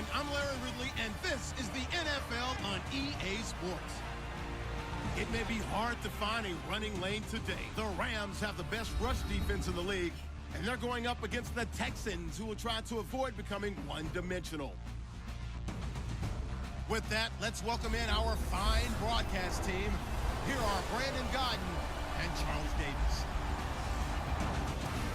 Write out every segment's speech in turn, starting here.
everyone. I'm Larry Ridley, and this is the NFL on EA Sports. It may be hard to find a running lane today. The Rams have the best rush defense in the league, and they're going up against the Texans, who will try to avoid becoming one-dimensional. With that, let's welcome in our fine broadcast team. Here are Brandon Godden and Charles Davis.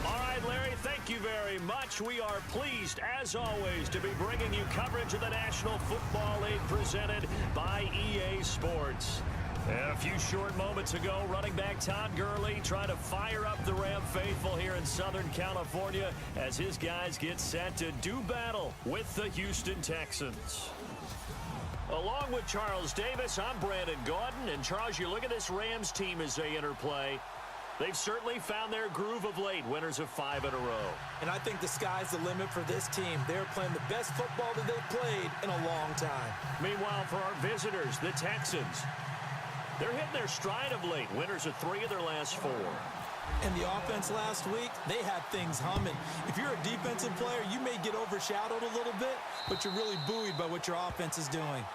All right, Larry, thank you very much. We are pleased, as always, to be bringing you coverage of the National Football League presented by EA Sports. A few short moments ago, running back Todd Gurley trying to fire up the Ram faithful here in Southern California as his guys get set to do battle with the Houston Texans. Along with Charles Davis, I'm Brandon Gaudin. And Charles, you look at this Rams team as they interplay. They've certainly found their groove of late, winners of 5 in a row. And I think the sky's the limit for this team. They're playing the best football that they've played in a long time. Meanwhile, for our visitors, the Texans, they're hitting their stride of late, winners of 3 of their last 4. And the offense last week, they had things humming. If you're a defensive player, you may get overshadowed a little bit, but you're really buoyed by what your offense is doing.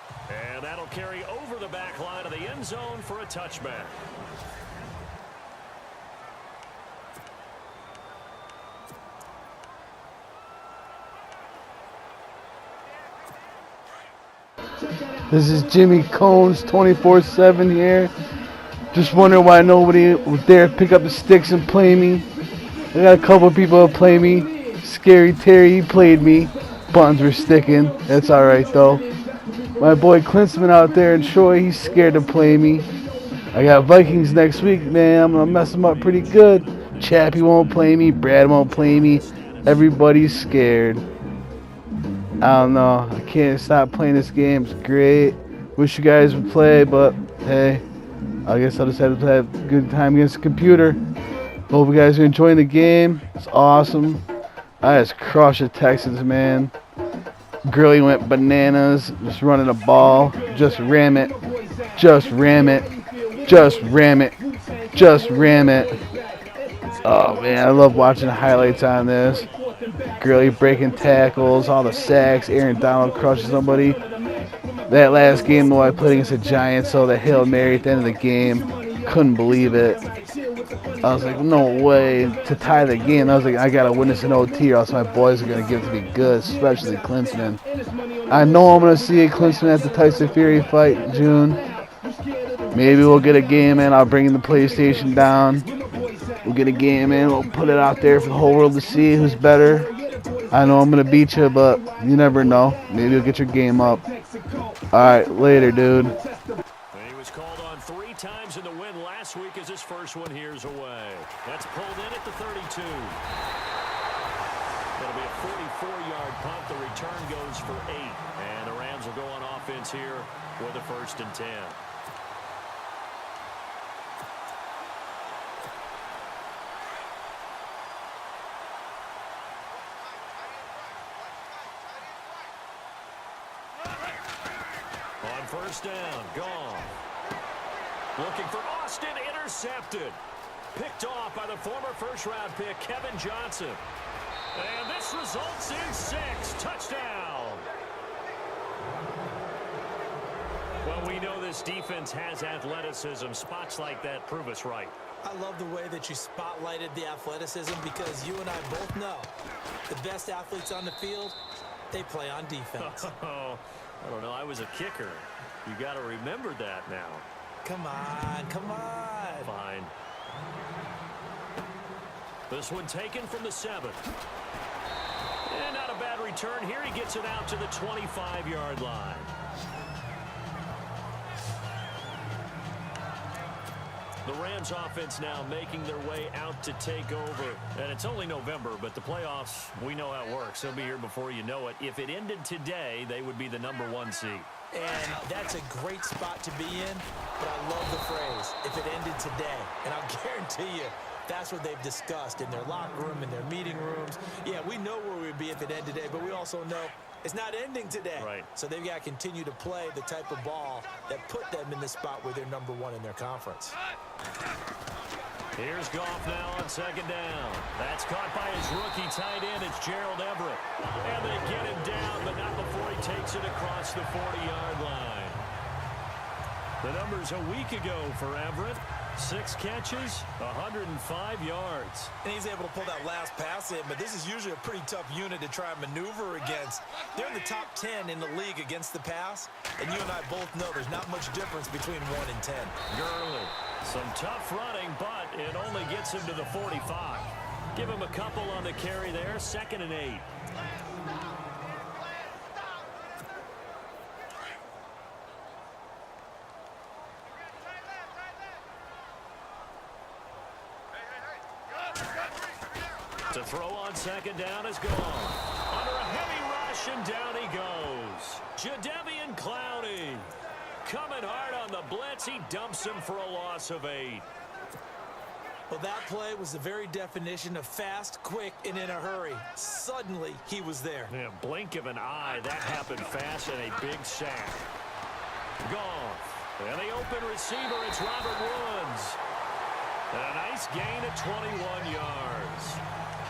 And that'll carry over the back line of the end zone for a touchback. This is Jimmy Cones 24/7 here. Just wondering why nobody was there to pick up the sticks and play me. I got a couple of people that play me. Scary Terry, he played me. Buttons were sticking. That's alright though. My boy Klinsman out there in Troy, he's scared to play me. I got Vikings next week, man. I'm going to mess them up pretty good. Chappie won't play me. Brad won't play me. Everybody's scared. I don't know. I can't stop playing this game. It's great. Wish you guys would play, but hey, I guess I'll just have to have a good time against the computer. Hope you guys are enjoying the game. It's awesome. I just crushed the Texans, man. Gurley went bananas, just running the ball. Just ram it. Just ram it. Just ram it. Just ram it. Oh, man, I love watching the highlights on this. Gurley breaking tackles, all the sacks. Aaron Donald crushes somebody. That last game, though, I played against the Giants, so the Hail Mary at the end of the game. Couldn't believe it. I was like, no way. To tie the game, I was like, I got to win this in OT or else my boys are going to give it to me good, especially Klinsman. I know I'm going to see a Klinsman at the Tyson Fury fight in June. Maybe we'll get a game in. I'll bring in the PlayStation down. We'll get a game in. We'll put it out there for the whole world to see who's better. I know I'm going to beat you, but you never know. Maybe you'll get your game up. All right, later, dude. He was called on 3 times in the win last week as his first one here's away. That's pulled in at the 32. That'll be a 44-yard punt. The return goes for 8. And the Rams will go on offense here with a 1st and 10. On 1st down, gone. Looking for Austin, intercepted. Picked off by the former first-round pick, Kevin Johnson. And this results in 6. Touchdown. Well, we know this defense has athleticism. Spots like that prove us right. I love the way that you spotlighted the athleticism because you and I both know the best athletes on the field, they play on defense. I don't know. I was a kicker. You got to remember that now. Come on, come on. Fine. This one taken from the 7. And not a bad return here. He gets it out to the 25-yard line. The Rams offense now making their way out to take over. And it's only November, but the playoffs, we know how it works. They'll be here before you know it. If it ended today, they would be the #1 seed. And that's a great spot to be in, but I love the phrase, if it ended today. And I'll guarantee you, that's what they've discussed in their locker room, in their meeting rooms. Yeah, we know where we'd be if it ended today, but we also know it's not ending today. Right. So they've got to continue to play the type of ball that put them in the spot where they're #1 in their conference. Here's Goff now on 2nd down. That's caught by his rookie tight end. It's Gerald Everett. And they get him down, but not before he takes it across the 40-yard line. The numbers a week ago for Everett. 6 catches, 105 yards. And he's able to pull that last pass in, but this is usually a pretty tough unit to try and maneuver against. They're in the top 10 in the league against the pass, and you and I both know there's not much difference between 1 and 10. Gurley, some tough running, but it only gets him to the 45. Give him a couple on the carry there, 2nd and 8. To throw on 2nd down is gone. Under a heavy rush, and down he goes. Jadeveon Clowney coming hard on the blitz. He dumps him for a loss of 8. Well, that play was the very definition of fast, quick, and in a hurry. Suddenly, he was there. Yeah, blink of an eye. That happened fast, and a big sack. Goff. And the open receiver, it's Robert Woods. And a nice gain of 21 yards.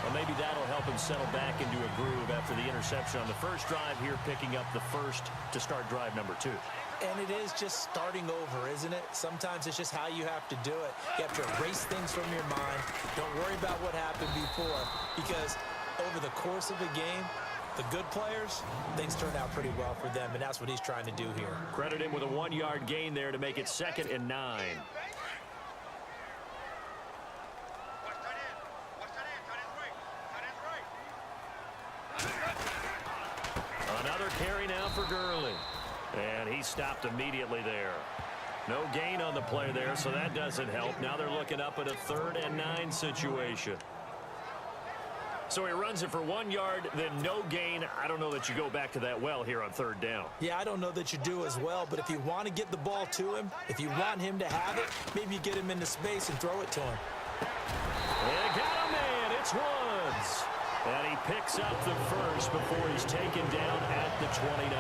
Well, maybe that'll help him settle back into a groove after the interception on the first drive here, picking up the first to start drive number 2. And it is just starting over, isn't it? Sometimes it's just how you have to do it. You have to erase things from your mind. Don't worry about what happened before, because over the course of a game, the good players, things turn out pretty well for them, and that's what he's trying to do here. Credit him with a 1-yard gain there to make it 2nd and 9. Another carry now for Gurley. And he stopped immediately there. No gain on the play there, so that doesn't help. Now they're looking up at a 3rd and 9 situation. So he runs it for 1 yard, then no gain. I don't know that you go back to that well here on 3rd down. Yeah, I don't know that you do as well, but if you want to get the ball to him, if you want him to have it, maybe you get him into space and throw it to him. They got a man. It's Woods. And he picks up the first before he's taken down at the 29.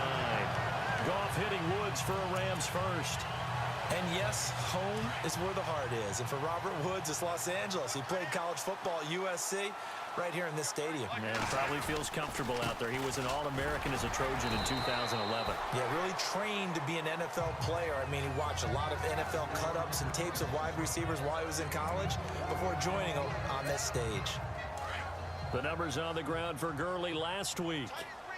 Goff hitting Woods for a Rams first. And yes, home is where the heart is. And for Robert Woods, it's Los Angeles. He played college football at USC right here in this stadium. And probably feels comfortable out there. He was an All-American as a Trojan in 2011. Yeah, really trained to be an NFL player. I mean, he watched a lot of NFL cut-ups and tapes of wide receivers while he was in college before joining them on this stage. The numbers on the ground for Gurley last week.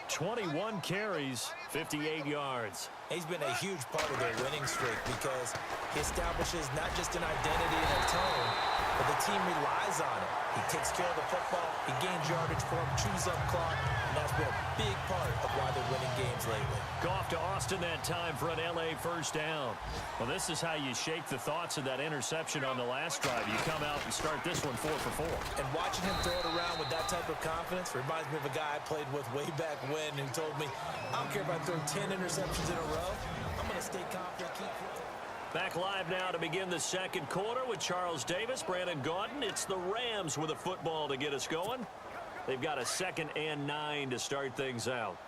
21 carries, 58 yards. He's been a huge part of their winning streak because he establishes not just an identity and a tone, but the team relies on it. He takes care of the football, he gains yardage for him, chews up clock, and that's been a big part of why they're winning games lately. Goff to Austin that time for an LA first down. Well, this is how you shake the thoughts of that interception on the last drive. You come out and start this one 4 for 4. And watching him throw it around with that type of confidence reminds me of a guy I played with way back when who told me, I don't care if I throw 10 interceptions in a row, I'm going to stay confident, keep throwing. Back live now to begin the second quarter with Charles Davis, Brandon Gaudin. It's the Rams with a football to get us going. They've got a 2nd and 9 to start things out.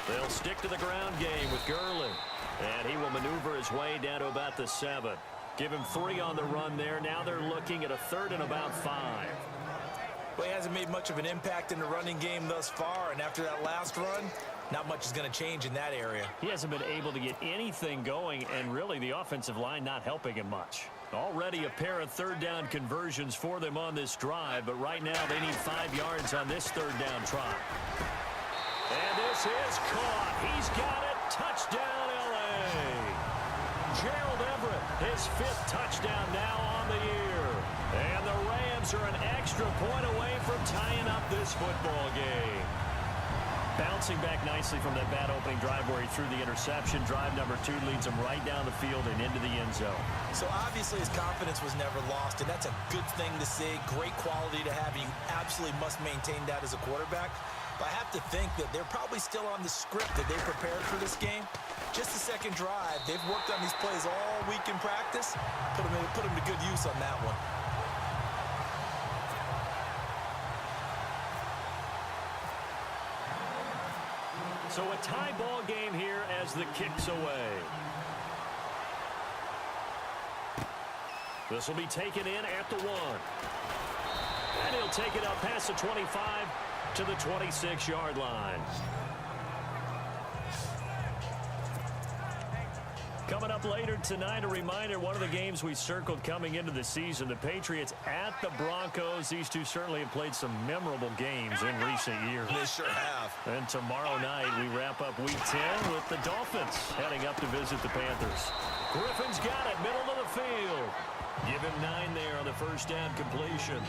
They'll stick to the ground game with Gurley. And he will maneuver his way down to about the 7. Give him 3 on the run there. Now they're looking at a 3rd and about 5. Well, he hasn't made much of an impact in the running game thus far, and after that last run, not much is going to change in that area. He hasn't been able to get anything going, and really the offensive line not helping him much. Already a pair of 3rd down conversions for them on this drive, but right now they need 5 yards on this 3rd down try. And this is caught. He's got it. Touchdown, L.A. Gerald Everett, his 5th touchdown now on the year. And the Rams are an extra point away from tying up this football game. Bouncing back nicely from that bad opening drive where he threw the interception. Drive number 2 leads him right down the field and into the end zone. So obviously his confidence was never lost, and that's a good thing to see. Great quality to have. You absolutely must maintain that as a quarterback. But I have to think that they're probably still on the script that they prepared for this game. Just the second drive. They've worked on these plays all week in practice. Put them to good use on that one. So a tie ball game here as the kick's away. This will be taken in at the 1. And he'll He'll take it up past the 25 to the 26-yard line. Coming up later tonight, a reminder, one of the games we circled coming into the season, the Patriots at the Broncos. These two certainly have played some memorable games in recent years. They sure have. And tomorrow night, we wrap up Week 10 with the Dolphins heading up to visit the Panthers. Griffin's got it, middle of the field. Give him 9 there on the first down completion.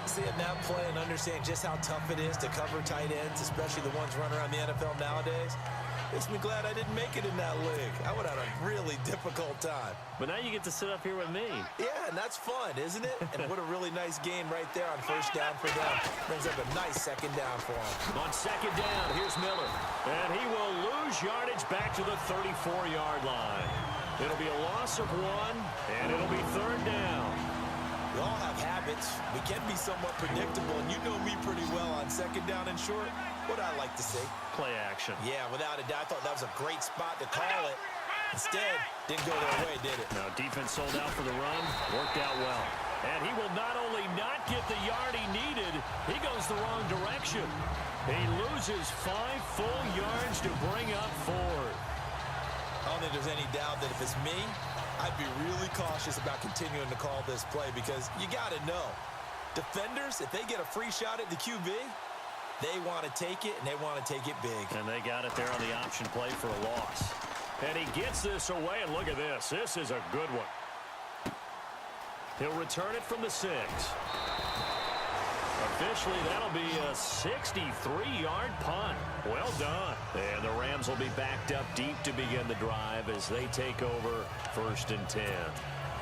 Seeing that play and understand just how tough it is to cover tight ends, especially the ones running around the NFL nowadays, makes me glad I didn't make it in that league. I would have had a really difficult time. But now you get to sit up here with me. Yeah, and that's fun, isn't it? And what a really nice gain right there on first down for them. Brings up a nice second down for them. On second down, here's Miller. And he will lose yardage back to the 34-yard line. It'll be a loss of 1, and it'll be third down. We all have habits. We can be somewhat predictable, and you know me pretty well on second down and short. What I like to see. Play action. Yeah, without a doubt, I thought that was a great spot to call it. Instead, didn't go their way, did it? No, defense sold out for the run. Worked out well. And he will not only not get the yard he needed, he goes the wrong direction. He loses 5 full yards to bring up 4. I don't think there's any doubt that if it's me, I'd be really cautious about continuing to call this play because you got to know. Defenders, if they get a free shot at the QB, they want to take it, and they want to take it big. And they got it there on the option play for a loss. And he gets this away, and look at this. This is a good one. He'll return it from the 6. Officially, that'll be a 63-yard punt. Well done. And the Rams will be backed up deep to begin the drive as they take over 1st and 10.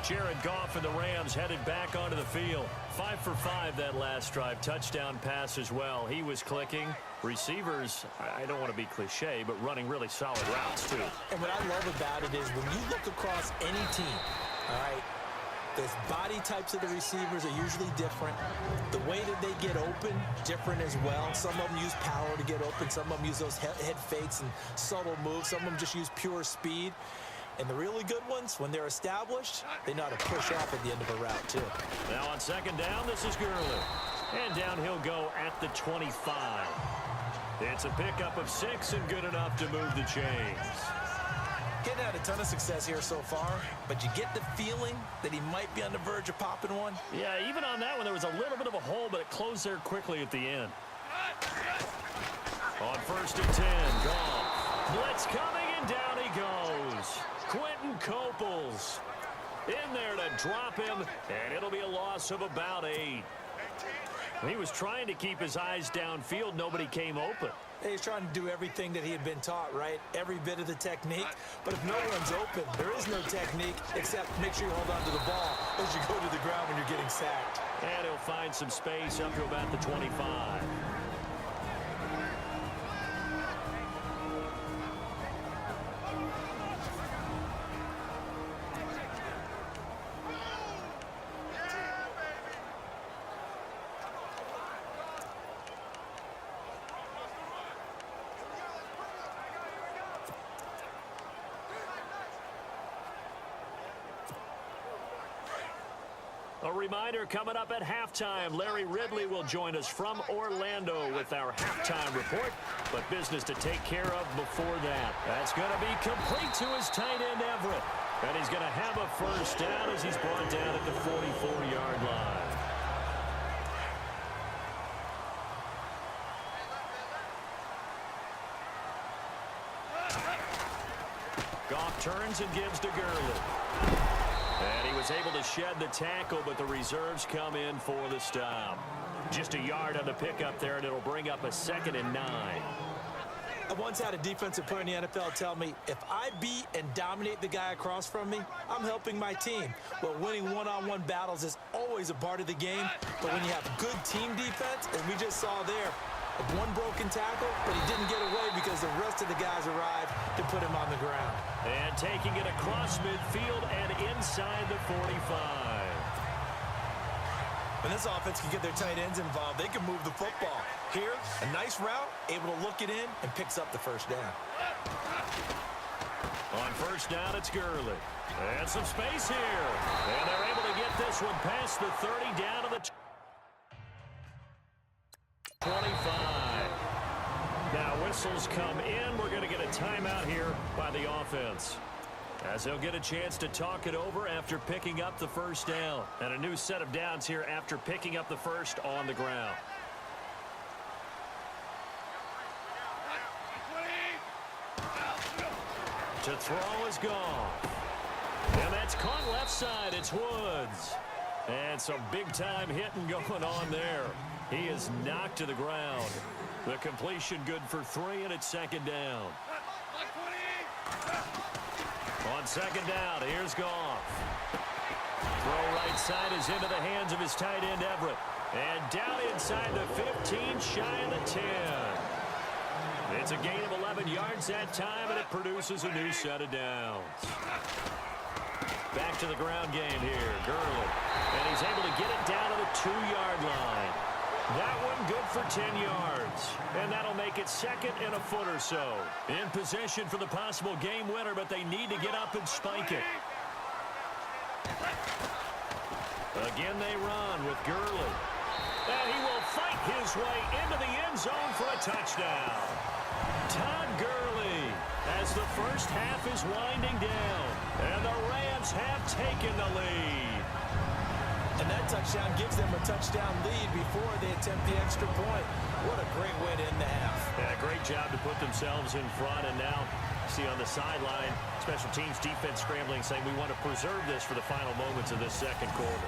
Jared Goff and the Rams headed back onto the field. 5 for 5 that last drive. Touchdown pass as well. He was clicking. Receivers, I don't want to be cliche, but running really solid routes, too. And what I love about it is when you look across any team, all right, the body types of the receivers are usually different. The way that they get open, different as well. Some of them use power to get open. Some of them use those head fakes and subtle moves. Some of them just use pure speed. And the really good ones, when they're established, they know how to push off at the end of a route, too. Now on second down, this is Gurley. And down he'll go at the 25. It's a pickup of 6 and good enough to move the chains. Getting had a ton of success here so far, but you get the feeling that he might be on the verge of popping one. Yeah, even on that one, there was a little bit of a hole, but it closed there quickly at the end. On 1st and 10, Goff. Blitz coming, and down he goes. Quentin Coples in there to drop him, and it'll be a loss of about 8. He was trying to keep his eyes downfield. Nobody came open. He's trying to do everything that he had been taught, right? Every bit of the technique. But if no one's open, there is no technique except make sure you hold on to the ball as you go to the ground when you're getting sacked. And he'll find some space up to about the 25. A reminder, coming up at halftime, Larry Ridley will join us from Orlando with our halftime report. But business to take care of before that. That's going to be complete to his tight end, Everett. And he's going to have a first down as he's brought down at the 44-yard line. Goff turns and gives to Gurley. And he was able to shed the tackle, but the reserves come in for the stop. Just a yard on the pickup there, and it'll bring up a 2nd and 9. I once had a defensive player in the NFL tell me, if I beat and dominate the guy across from me, I'm helping my team. Well, winning one-on-one battles is always a part of the game, but when you have good team defense, as we just saw there, one broken tackle, but he didn't get away because the rest of the guys arrived to put him on the ground. And taking it across midfield and inside the 45. When this offense can get their tight ends involved, they can move the football. Here, a nice route, able to look it in, and picks up the first down. On first down, it's Gurley. And some space here. And they're able to get this one past the 30 down to the 25. Now whistles come in. We're going to get a timeout here by the offense, as they'll get a chance to talk it over after picking up the first down. And a new set of downs here after picking up the first on the ground. To throw is gone. And that's caught left side. It's Woods. And some big-time hitting going on there. He is knocked to the ground. The completion good for 3, and it's second down. On second down, here's Goff. Throw right side is into the hands of his tight end, Everett. And down inside the 15, shy of the 10. It's a gain of 11 yards that time, and it produces a new set of downs. Back to the ground game here, Gurley. And he's able to get it down to the 2-yard line. That one good for 10 yards. And that'll make it second and a foot or so. In position for the possible game winner, but they need to get up and spike it. Again they run with Gurley. And he will fight his way into the end zone for a touchdown. Todd Gurley, as the first half is winding down. And the Rams have taken the lead. And that touchdown gives them a touchdown lead before they attempt the extra point. What a great way to end the half. Yeah, great job to put themselves in front. And now, see on the sideline, special teams defense scrambling, saying we want to preserve this for the final moments of this second quarter.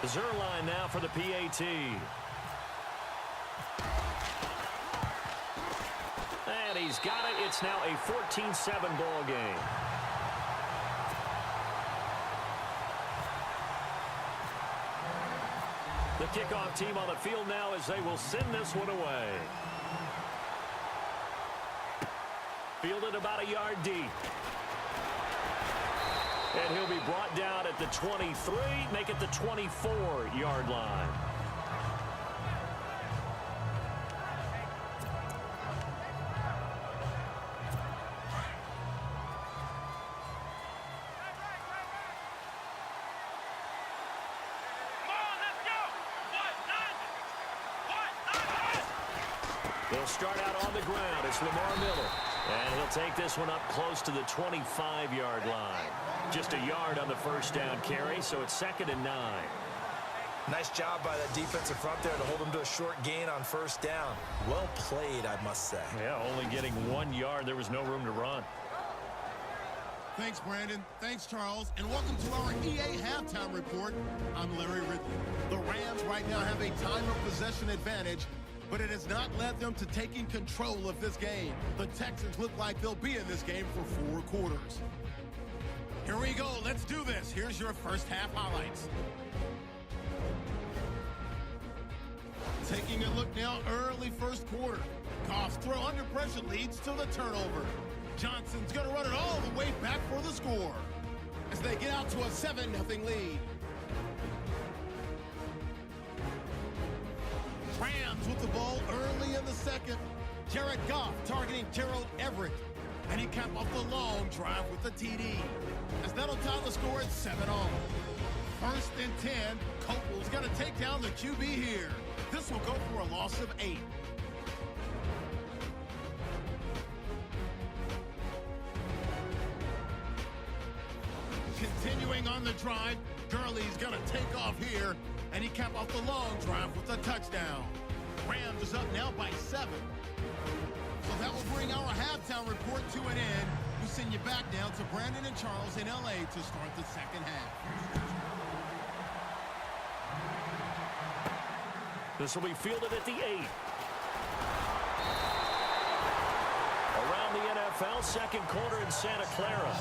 The Zerline now for the PAT. And he's got it. It's now a 14-7 ball game. The kickoff team on the field now as they will send this one away. Fielded about a yard deep. And he'll be brought down at the 23, make it the 24-yard line. They'll start out on the ground. It's Lamar Miller. And he'll take this one up close to the 25-yard line. Just a yard on the first down carry, so it's 2nd and 9. Nice job by the defensive front there to hold them to a short gain on first down. Well played, I must say. Yeah, only getting 1 yard. There was no room to run. Thanks, Brandon. Thanks, Charles. And welcome to our EA Halftime Report. I'm Larry Ridley. The Rams right now have a time of possession advantage, but it has not led them to taking control of this game. The Texans look like they'll be in this game for 4 quarters. Here we go. Let's do this. Here's your first half highlights. Taking a look now, early first quarter. Goff's throw under pressure leads to the turnover. Johnson's going to run it all the way back for the score as they get out to a 7-0 lead. Rams with the ball early in the second. Jared Goff targeting Gerald Everett. And he capped off the long drive with the TD. As that'll tie the score at 7-all. 1st and 10. Copel's got to take down the QB here. This will go for a loss of 8. Continuing on the drive, Gurley's going to take off here, and he capped off the long drive with a touchdown. Rams is up now by 7. So that will bring our halftime report to an end. We send you back now to Brandon and Charles in L.A. to start the second half. This will be fielded at the 8. Around the NFL, second quarter in Santa Clara.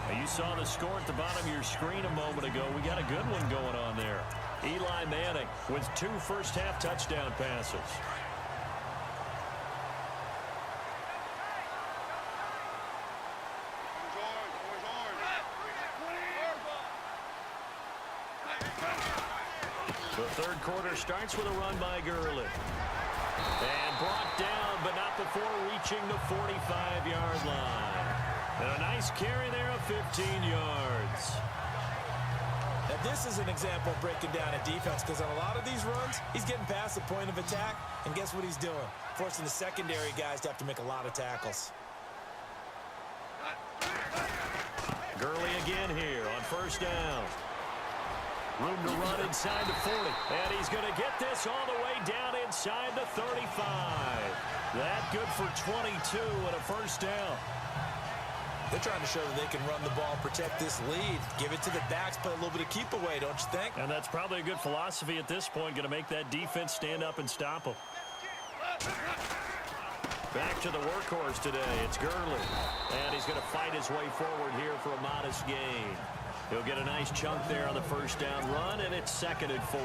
Now you saw the score at the bottom of your screen a moment ago. We got a good one going on there. Eli Manning with 2 first-half touchdown passes. The third quarter starts with a run by Gurley. And brought down, but not before reaching the 45-yard line. And a nice carry there of 15 yards. That This is an example of breaking down a defense, because on a lot of these runs, he's getting past the point of attack, and guess what he's doing? Forcing the secondary guys to have to make a lot of tackles. Gurley again here on first down. Room to run inside the 40. And he's going to get this all the way down inside the 35. That good for 22 and a first down. They're trying to show that they can run the ball, protect this lead, give it to the backs, play a little bit of keep away, don't you think? And that's probably a good philosophy at this point, going to make that defense stand up and stop them. Back to the workhorse today. It's Gurley. And he's going to fight his way forward here for a modest gain. He'll get a nice chunk there on the first down run, and it's 2nd and 4.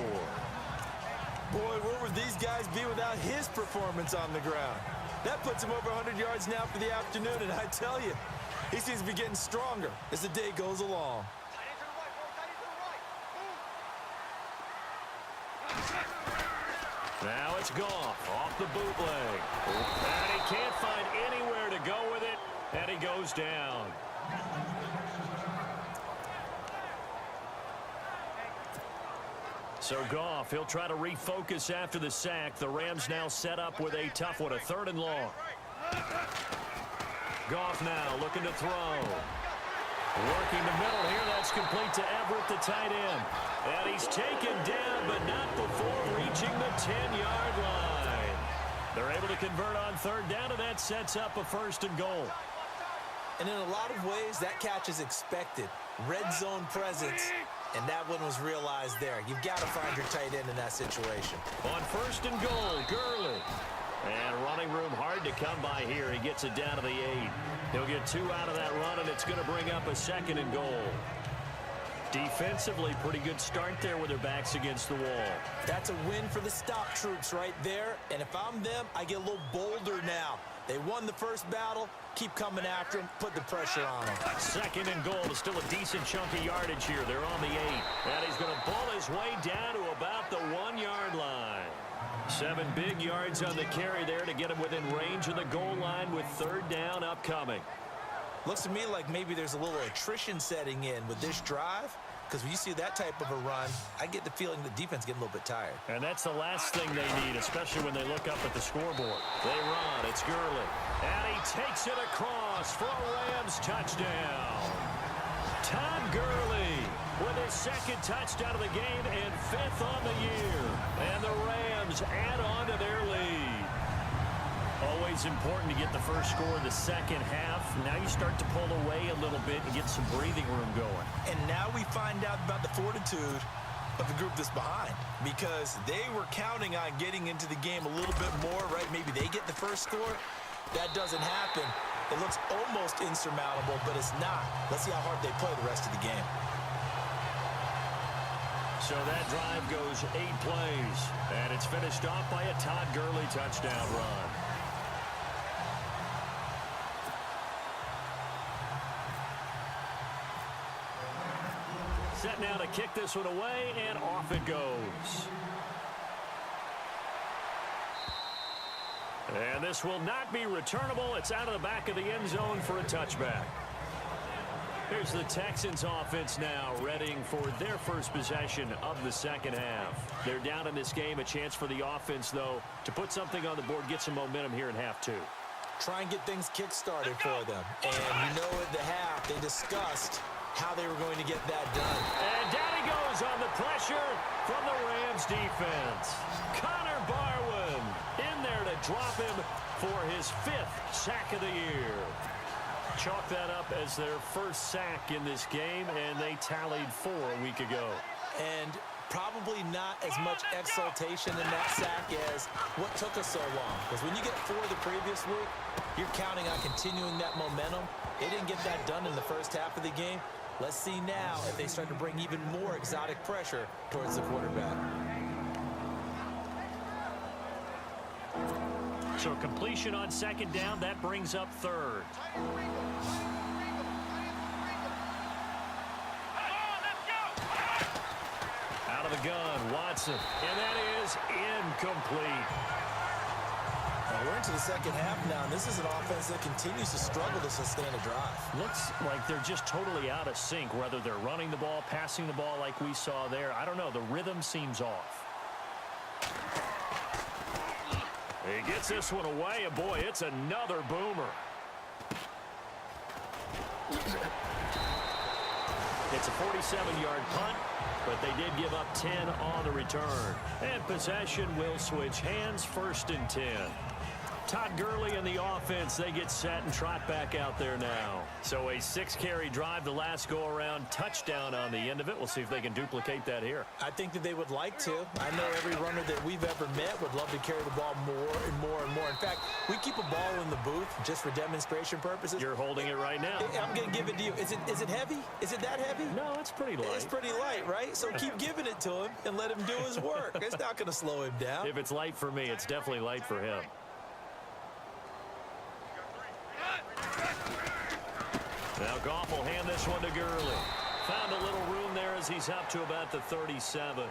Boy, where would these guys be without his performance on the ground? That puts him over 100 yards now for the afternoon, and I tell you, he seems to be getting stronger as the day goes along. Now it's Goff off the bootleg. And he can't find anywhere to go with it, and he goes down. So Goff, he'll try to refocus after the sack. The Rams now set up with a tough one, a 3rd and long. Goff now looking to throw. Working the middle here. That's complete to Everett, the tight end. And he's taken down, but not before reaching the 10-yard line. They're able to convert on 3rd down, and that sets up a 1st and goal. And in a lot of ways, that catch is expected. Red zone presence, and that one was realized there. You've got to find your tight end in that situation. On 1st and goal, Gurley. And running room hard to come by here. He gets it down to the 8. He'll get 2 out of that run, and it's going to bring up a 2nd and goal. Defensively, pretty good start there with their backs against the wall. That's a win for the stop troops right there. And if I'm them, I get a little bolder now. They won the first battle. Keep coming after them. Put the pressure on them. 2nd and goal. Still a decent chunk of yardage here. They're on the 8. And he's going to ball his way down to about the 1-yard line. 7 big yards on the carry there to get him within range of the goal line with 3rd down upcoming. Looks to me like maybe there's a little attrition setting in with this drive, because when you see that type of a run, I get the feeling the defense getting a little bit tired. And that's the last thing they need, especially when they look up at the scoreboard. They run. It's Gurley. And he takes it across for a Rams touchdown. Todd Gurley with his 2nd touchdown of the game and 5th on the year. And the Rams add on to their lead. Always important to get the first score of the second half. Now you start to pull away a little bit and get some breathing room going. And now we find out about the fortitude of the group that's behind, because they were counting on getting into the game a little bit more, right? Maybe they get the first score. That doesn't happen. It looks almost insurmountable, but it's not. Let's see how hard they play the rest of the game. So that drive goes 8 plays, and it's finished off by a Todd Gurley touchdown run. Set now to kick this one away, and off it goes. And this will not be returnable. It's out of the back of the end zone for a touchback. Here's the Texans offense now, readying for their first possession of the second half. They're down in this game. A chance for the offense, though, to put something on the board, get some momentum here in half 2. Try and get things kick-started for them. And you know at the half, they discussed how they were going to get that done. And down he goes on the pressure from the Rams defense. Connor Barwin in there to drop him for his 5th sack of the year. Chalk that up as their first sack in this game, and they tallied 4 a week ago. And probably not as much exultation in that sack as what took us so long. Because when you get 4 the previous week, you're counting on continuing that momentum. They didn't get that done in the first half of the game. Let's see now if they start to bring even more exotic pressure towards the quarterback. So completion on 2nd down, that brings up 3rd. Out of the gun, Watson, and that is incomplete. And we're into the second half now, and this is an offense that continues to struggle to sustain a drive. Looks like they're just totally out of sync, whether they're running the ball, passing the ball like we saw there. I don't know. The rhythm seems off. He gets this one away, and boy, it's another boomer. It's a 47-yard punt, but they did give up 10 on the return. And possession will switch hands, 1st and 10. Todd Gurley and the offense, they get set and trot back out there now. So a 6-carry drive the last go-around, touchdown on the end of it. We'll see if they can duplicate that here. I think that they would like to. I know every runner that we've ever met would love to carry the ball more and more and more. In fact, we keep a ball in the booth just for demonstration purposes. You're holding it right now. I'm going to give it to you. Is it heavy? Is it that heavy? No, it's pretty light. It's pretty light, right? So keep giving it to him and let him do his work. It's not going to slow him down. If it's light for me, it's definitely light for him. Now Goff will hand this one to Gurley. Found a little room there as he's up to about the 37.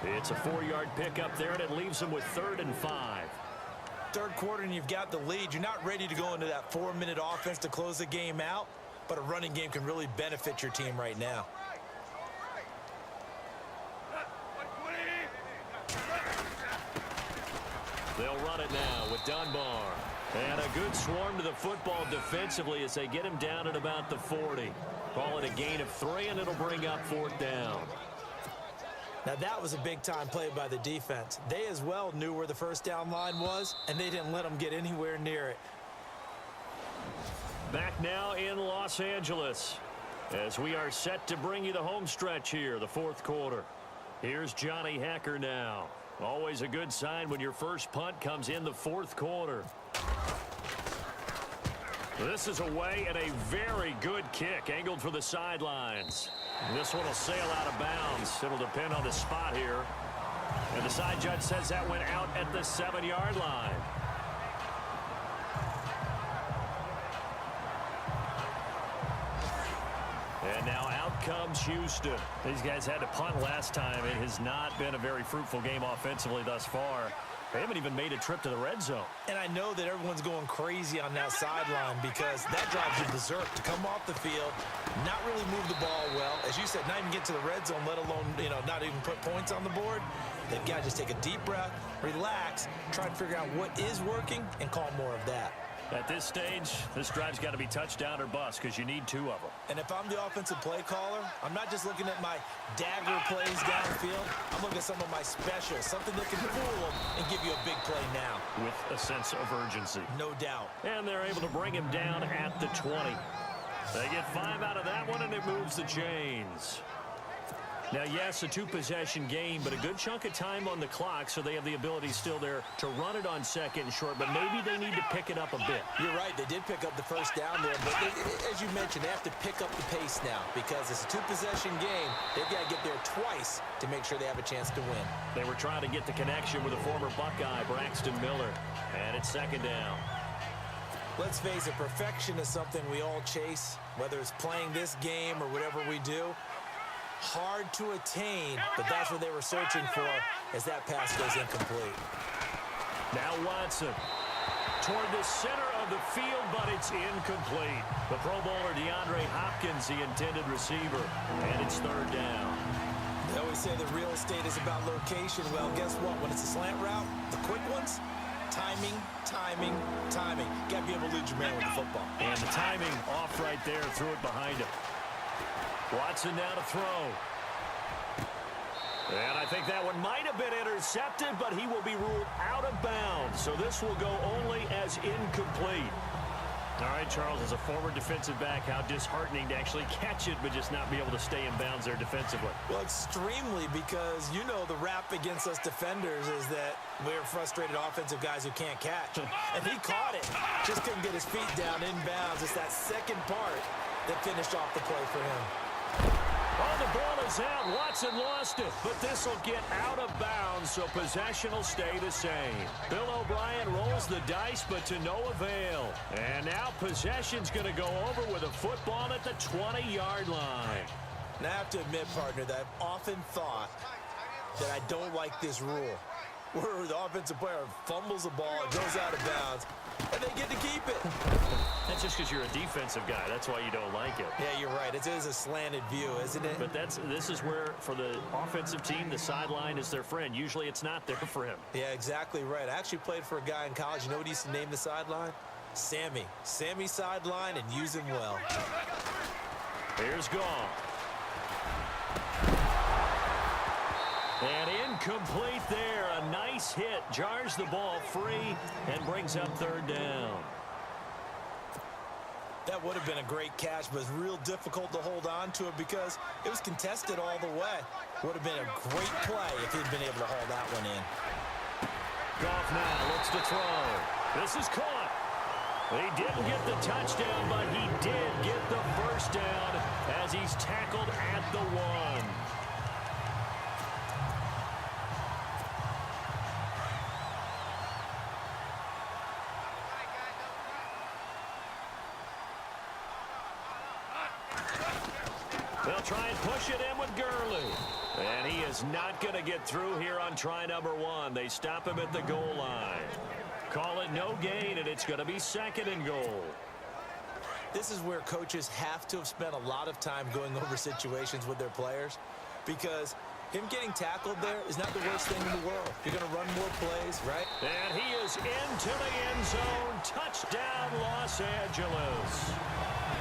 It's a 4-yard pickup there, and it leaves him with 3rd and 5. Third quarter, and you've got the lead. You're not ready to go into that 4-minute offense to close the game out, but a running game can really benefit your team right now. They'll run it now with Dunbar. And a good swarm to the football defensively as they get him down at about the 40. Call it a gain of 3, and it'll bring up 4th down. Now, that was a big-time play by the defense. They as well knew where the first down line was, and they didn't let them get anywhere near it. Back now in Los Angeles as we are set to bring you the home stretch here, the 4th quarter. Here's Johnny Hekker now. Always a good sign when your first punt comes in the 4th quarter. This is away and a very good kick, angled for the sidelines. This one will sail out of bounds. It'll depend on the spot here. And the side judge says that went out at the 7-yard line. And now out comes Houston. These guys had to punt last time. It has not been a very fruitful game offensively thus far. They haven't even made a trip to the red zone. And I know that everyone's going crazy on that sideline because that drives you berserk to come off the field, not really move the ball well. As you said, not even get to the red zone, let alone, not even put points on the board. They've got to just take a deep breath, relax, try to figure out what is working, and call more of that. At this stage, this drive's got to be touchdown or bust because you need 2 of them. And if I'm the offensive play caller, I'm not just looking at my dagger plays downfield. I'm looking at some of my specials, something that can fool them and give you a big play now. With a sense of urgency. No doubt. And they're able to bring him down at the 20. They get 5 out of that one, and it moves the chains. Now, yes, a 2-possession game, but a good chunk of time on the clock, so they have the ability still there to run it on 2nd and short, but maybe they need to pick it up a bit. You're right. They did pick up the first down there, but as you mentioned, they have to pick up the pace now because it's a 2-possession game. They've got to get there twice to make sure they have a chance to win. They were trying to get the connection with a former Buckeye, Braxton Miller, and it's 2nd down. Let's face it, perfection is something we all chase, whether it's playing this game or whatever we do. Hard to attain, but that's what they were searching for as that pass goes incomplete. Now Watson toward the center of the field, but it's incomplete. The Pro Bowler DeAndre Hopkins, the intended receiver, and it's 3rd down. They always say the real estate is about location. Well, guess what? When it's a slant route, the quick ones, timing, timing, timing. Got to be able to lead your man with the football. And the timing off right there, threw it behind him. Watson now to throw. And I think that one might have been intercepted, but he will be ruled out of bounds. So this will go only as incomplete. All right, Charles, as a former defensive back, how disheartening to actually catch it, but just not be able to stay in bounds there defensively. Well, extremely, because the rap against us defenders is that we're frustrated offensive guys who can't catch. And he caught it. Just couldn't get his feet down in bounds. It's that second part that finished off the play for him. Oh, the ball is out. Watson lost it, but this will get out of bounds, so possession will stay the same. Bill O'Brien rolls the dice, but to no avail. And now possession's going to go over with a football at the 20-yard line. And I have to admit, partner, that I've often thought that I don't like this rule. where the offensive player fumbles the ball, it goes out of bounds, and they get to keep it. That's just because you're a defensive guy. That's why you don't like it. Yeah, you're right. It is a slanted view, isn't it? But this is where, for the offensive team, the sideline is their friend. Usually it's not there for him. Yeah, exactly right. I actually played for a guy in college. You know what he used to name the sideline? Sammy. Sammy sideline, and use him well. Here's Goff. And incomplete there. A nice hit. Jars the ball free and brings up third down. That would have been a great catch, but it's real difficult to hold on to it because it was contested all the way. Would have been a great play if he'd been able to haul that one in. Goff now looks to throw. This is caught. He didn't get the touchdown, but he did get the first down as he's tackled at the 1. They'll try and push it in with Gurley. And he is not going to get through here on try number 1. They stop him at the goal line. Call it no gain, and it's going to be 2nd and goal. This is where coaches have to have spent a lot of time going over situations with their players because him getting tackled there is not the worst thing in the world. You're going to run more plays, right? And he is into the end zone. Touchdown, Los Angeles.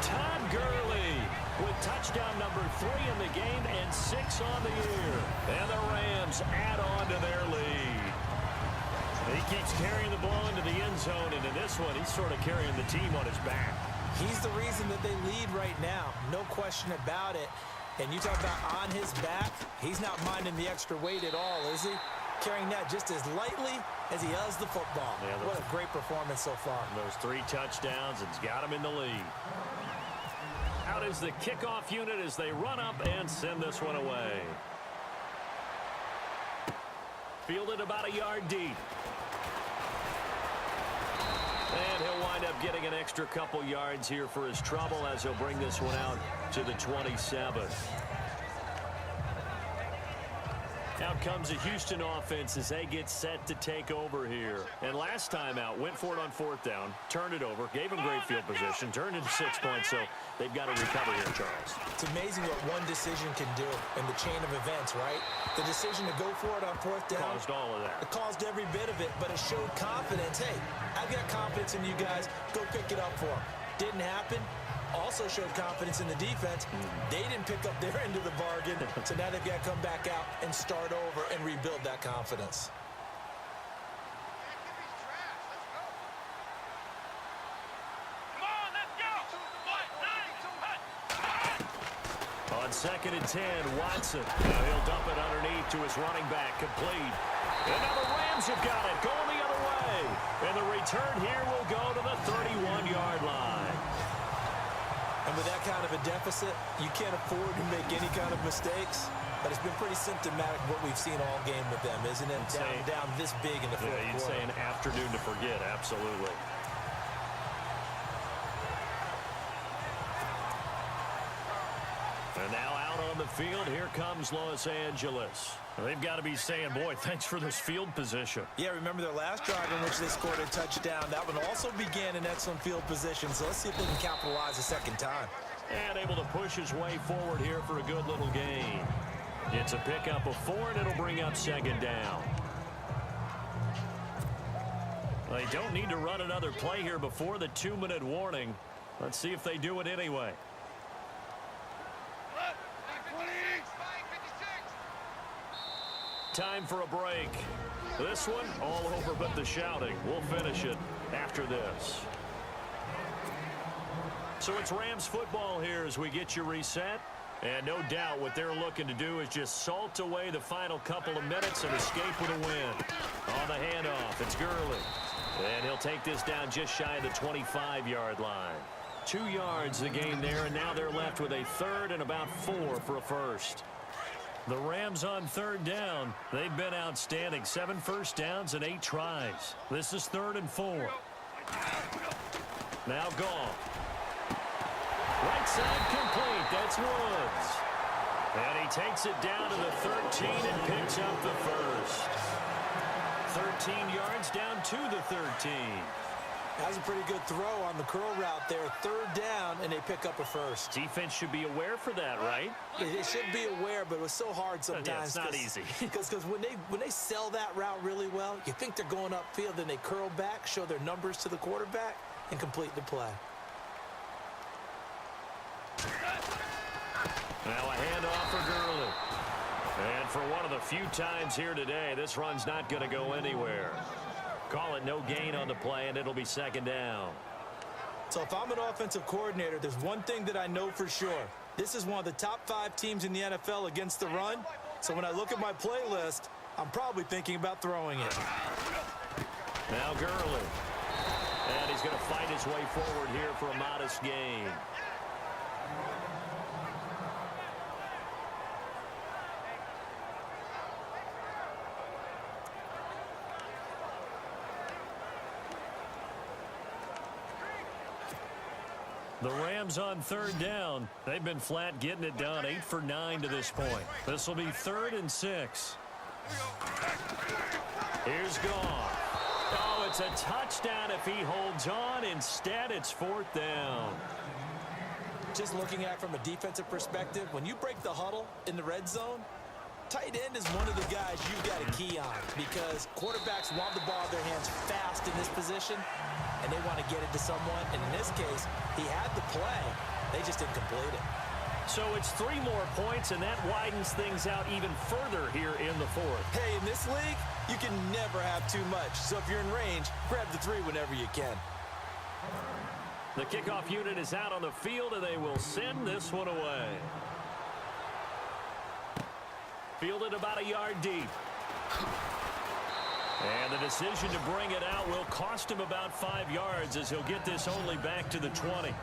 Todd Gurley with touchdown number 3 in the game and 6 on the year. And the Rams add on to their lead. He keeps carrying the ball into the end zone, and in this one, he's sort of carrying the team on his back. He's the reason that they lead right now. No question about it. And you talk about on his back, he's not minding the extra weight at all, is he? Carrying that just as lightly as he does the football. Yeah, what a great performance so far. Those 3 touchdowns, it's got him in the lead. Out is the kickoff unit as they run up and send this one away. Fielded about a yard deep. And he'll wind up getting an extra couple yards here for his trouble as he'll bring this one out to the 27. Out comes the Houston offense as they get set to take over here. And last time out, went for it on 4th down, turned it over, gave him great field position, turned it to 6 points, so they've got to recover here, Charles. It's amazing what one decision can do in the chain of events, right? The decision to go for it on 4th down. Caused all of that. It caused every bit of it, but it showed confidence. Hey, I've got confidence in you guys. Go pick it up for them. Didn't happen. Also showed confidence in the defense. They didn't pick up their end of the bargain, so now they've got to come back out and start over and rebuild that confidence. On 2nd and 10, Watson. Now he'll dump it underneath to his running back, complete. And now the Rams have got it, going the other way. And the return here will go to the 31-yard line. And with that kind of a deficit, you can't afford to make any kind of mistakes. But it's been pretty symptomatic what we've seen all game with them, isn't it? Down this big in the fourth quarter. You'd say an afternoon to forget, absolutely. And now out on the field, here comes Los Angeles. They've got to be saying, boy, thanks for this field position. Yeah, remember their last drive in which they scored a touchdown. That one also began in excellent field position, so let's see if they can capitalize a second time. And able to push his way forward here for a good little gain. It's a pickup of 4, and it'll bring up 2nd down. They don't need to run another play here before the 2-minute warning. Let's see if they do it anyway. Time for a break. This one all over but the shouting. We'll finish it after this. So it's Rams football here as we get you reset. And no doubt what they're looking to do is just salt away the final couple of minutes and escape with a win. On the handoff, it's Gurley. And he'll take this down just shy of the 25-yard line. 2 yards the gain there, and now they're left with a 3rd and about 4 for a first. The Rams on 3rd down. They've been outstanding. 7 first downs and 8 tries. This is 3rd and 4. Now Goff. Right side complete. That's Woods. And he takes it down to the 13 and picks up the first. 13 yards down to the 13. That was a pretty good throw on the curl route there. Third down, and they pick up a first. Defense should be aware for that, right? They should be aware, but it was so hard sometimes. Yeah, it's not easy. Because when they sell that route really well, you think they're going upfield, then they curl back, show their numbers to the quarterback, and complete the play. Now a handoff for Gurley. And for one of the few times here today, this run's not going to go anywhere. Call it no gain on the play, and it'll be second down. So if I'm an offensive coordinator, there's one thing that I know for sure. This is one of the top 5 teams in the NFL against the run. So when I look at my playlist, I'm probably thinking about throwing it. Now Gurley. And he's going to fight his way forward here for a modest gain. The Rams on third down. They've been flat getting it done, 8 for 9 to this point. This will be 3rd and 6. Here's Goff. Oh, it's a touchdown if he holds on. Instead, it's 4th down. Just looking at it from a defensive perspective, when you break the huddle in the red zone, tight end is one of the guys you've got to key on because quarterbacks want the ball in their hands fast in this position, and they want to get it to someone. And in this case, he had the play. They just didn't complete it. So it's 3 more points, and that widens things out even further here in the 4th. Hey, in this league, you can never have too much. So if you're in range, grab the 3 whenever you can. The kickoff unit is out on the field, and they will send this one away. Fielded about a yard deep. And the decision to bring it out will cost him about 5 yards as he'll get this only back to the 20.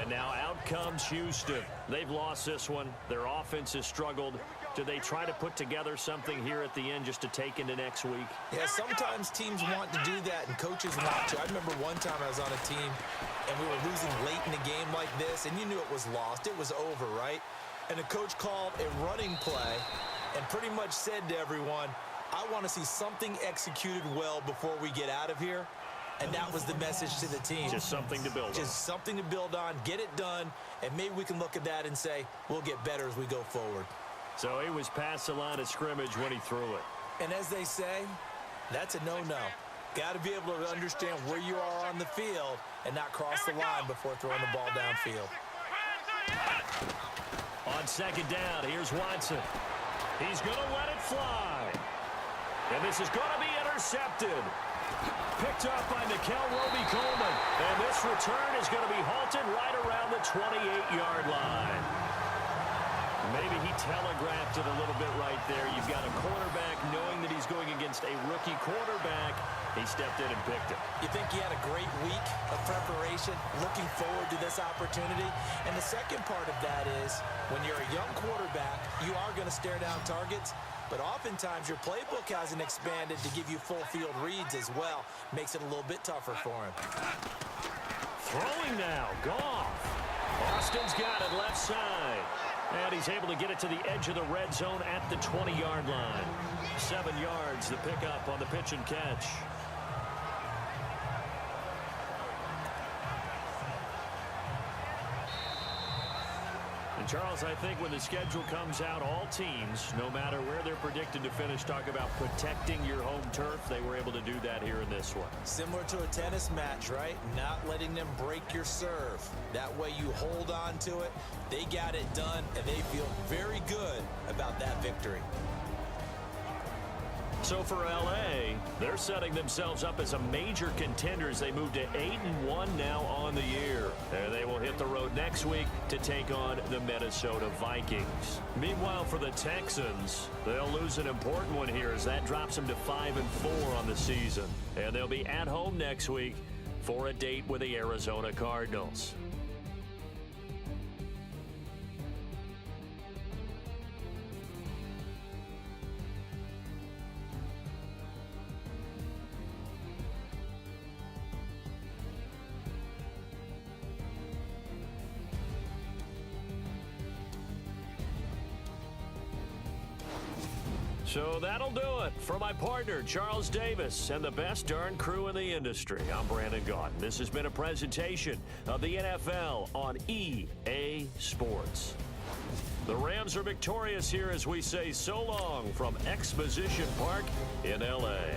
And now out comes Houston. They've lost this one. Their offense has struggled. Do they try to put together something here at the end just to take into next week? Yeah, sometimes teams want to do that and coaches want to. I remember one time I was on a team and we were losing late in a game like this, and you knew it was lost. It was over, right? And the coach called a running play and pretty much said to everyone, I want to see something executed well before we get out of here. And that was the message to the team. Just something to build on. Just something to build on, get it done, and maybe we can look at that and say, we'll get better as we go forward. So he was past the line of scrimmage when he threw it. And as they say, that's a no-no. Got to be able to understand where you are on the field and not cross the line before throwing the ball downfield. On second down, here's Watson. He's going to let it fly. And this is going to be intercepted. Picked up by Nickel Roby-Coleman. And this return is going to be halted right around the 28-yard line. Maybe he telegraphed it a little bit right there. You've got a quarterback knowing that he's going against a rookie quarterback. He stepped in and picked it. You think he had a great week of preparation, looking forward to this opportunity? And the second part of that is, when you're a young quarterback, you are going to stare down targets, but oftentimes your playbook hasn't expanded to give you full field reads as well. Makes it a little bit tougher for him. Throwing now, Goff. Austin's got it left side. And he's able to get it to the edge of the red zone at the 20-yard line. 7 yards, the pickup on the pitch and catch. And Charles, I think when the schedule comes out, all teams, no matter where they're predicted to finish, talk about protecting your home turf. They were able to do that here in this one. Similar to a tennis match, right? Not letting them break your serve. That way you hold on to it. They got it done, and they feel very good about that victory. So for LA, they're setting themselves up as a major contender as they move to 8-1 now on the year. And they will hit the road next week to take on the Minnesota Vikings. Meanwhile, for the Texans, they'll lose an important one here as that drops them to 5-4 on the season. And they'll be at home next week for a date with the Arizona Cardinals. So that'll do it. For my partner, Charles Davis, and the best darn crew in the industry, I'm Brandon Gaudin. This has been a presentation of the NFL on EA Sports. The Rams are victorious here as we say so long from Exposition Park in L.A.